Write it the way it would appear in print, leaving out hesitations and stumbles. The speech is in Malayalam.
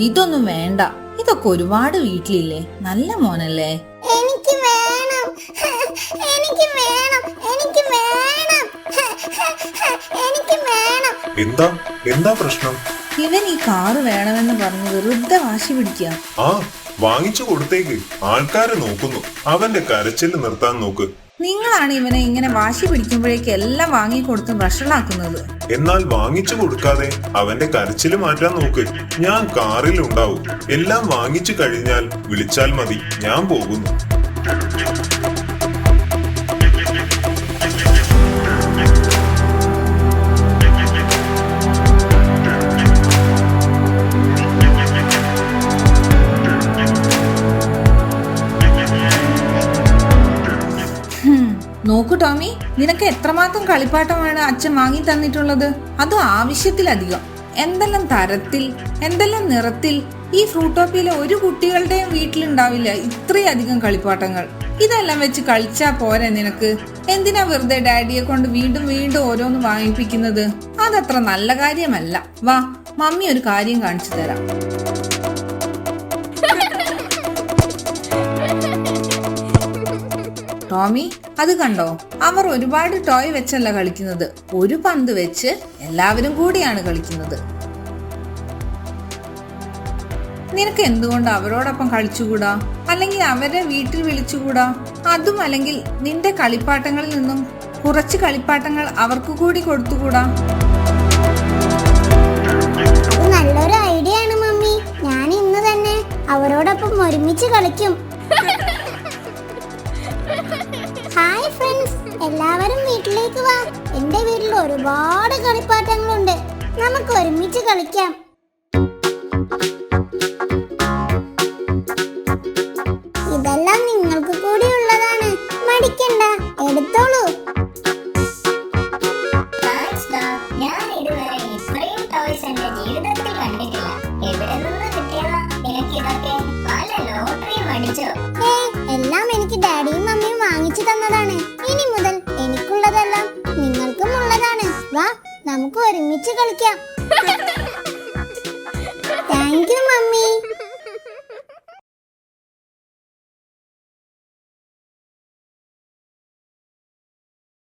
ഇതൊന്നും വേണ്ട, ഇതൊക്കെ ഒരുപാട് വീട്ടിലില്ലേ. നല്ല മോനല്ലേ. എനിക്ക് വേണം, എനിക്ക് വേണം, എനിക്ക് വേണം, എനിക്ക് വേണം. എന്താ എന്താ പ്രശ്നം? ഇവൻ ഈ കാറ് വേണമെന്ന് പറഞ്ഞ് വെറുതെ വാശി പിടിക്കുക. ആ വാങ്ങിച്ചു കൊടുത്തേക്ക്, ആൾക്കാര് നോക്കുന്നു. അവന്റെ കരച്ചില് നിർത്താൻ നോക്ക്. നിങ്ങളാണ് ഇവനെ ഇങ്ങനെ വാശി പിടിക്കുമ്പോഴേക്ക് എല്ലാം വാങ്ങിക്കൊടുത്ത് വഷളാക്കുന്നത്. എന്നാൽ വാങ്ങിച്ചു കൊടുക്കാതെ അവന്റെ കരച്ചില് മാറ്റാൻ നോക്ക്. ഞാൻ കാറിൽ ഉണ്ടാവും. എല്ലാം വാങ്ങിച്ചു കഴിഞ്ഞാൽ വിളിച്ചാൽ മതി, ഞാൻ പോകുന്നു. നോക്കൂ ടോമി, നിനക്ക് എത്രമാത്രം കളിപ്പാട്ടമാണ് അച്ഛൻ വാങ്ങി തന്നിട്ടുള്ളത്. അതും ആവശ്യത്തിലധികം. എന്തെല്ലാം തരത്തിൽ, എന്തെല്ലാം നിറത്തിൽ. ഈ ഫ്രൂട്ടോപ്പിയിലെ ഒരു കുട്ടികളുടെയും വീട്ടിലുണ്ടാവില്ല ഇത്രയധികം കളിപ്പാട്ടങ്ങൾ. ഇതെല്ലാം വെച്ച് കളിച്ചാ പോരെ നിനക്ക്? എന്തിനാ വെറുതെ ഡാഡിയെ കൊണ്ട് വീണ്ടും വീണ്ടും ഓരോന്ന് വാങ്ങിപ്പിക്കുന്നത്? അതത്ര നല്ല കാര്യമല്ല. വാ, മമ്മി ഒരു കാര്യം കാണിച്ചു തരാം. ടോമി, അത് കണ്ടോ? അവർ ഒരുപാട് ടോയ് വെച്ചല്ല കളിക്കുന്നത്. ഒരു പന്ത് വെച്ച് എല്ലാവരും കൂടിയാണ് കളിക്കുന്നത്. നിനക്ക് എന്തുകൊണ്ട് അവരോടൊപ്പം കളിച്ചുകൂടാ? അല്ലെങ്കിൽ അവരെ വീട്ടിൽ വിളിച്ചുകൂടാ? അതും അല്ലെങ്കിൽ നിന്റെ കളിപ്പാട്ടങ്ങളിൽ നിന്നും കുറച്ച് കളിപ്പാട്ടങ്ങൾ അവർക്ക് കൂടി കൊടുത്തുകൂടാ? നല്ലൊരു ഐഡിയ ആണ് മമ്മി. ഞാൻ ഇന്ന് തന്നെ അവരോടൊപ്പം ഒരുമിച്ച് കളിക്കും. ഹായ് ഫ്രണ്ട്സ്, എല്ലാവരും വീട്ടിലേക്ക് വാ. എന്റെ വീട്ടിൽ ഒരുപാട് കളിപ്പാട്ടങ്ങളുണ്ട്. നമുക്ക് ഒരുമിച്ച് കളിക്കാം. ഇതെല്ലാം നിങ്ങൾക്ക് കൂടി ഉള്ളതാണ്. മടിക്കണ്ട, എടുത്തോളൂ. ഞാൻ ഇതുവരെ ഇത്രയും ടോയ്സ് എന്റെ ജീവിതത്തിൽ കണ്ടിട്ടില്ല. എവിടെ നിന്ന് കിട്ടിയതാ നിനക്ക് ഇതൊക്കെ? പല ലോട്ടറിയും അടിച്ചോ? എല്ലാം എനിക്ക് ഡാഡിയും മമ്മിയും വാങ്ങിച്ചു തന്നതാണ്. ഇനി മുതൽ എനിക്കുള്ളതെല്ലാം നിങ്ങൾക്കും ഉള്ളതാണ്. വാ, നമുക്ക് ഒരുമിച്ച് കളിക്കാം. Thank you mummy.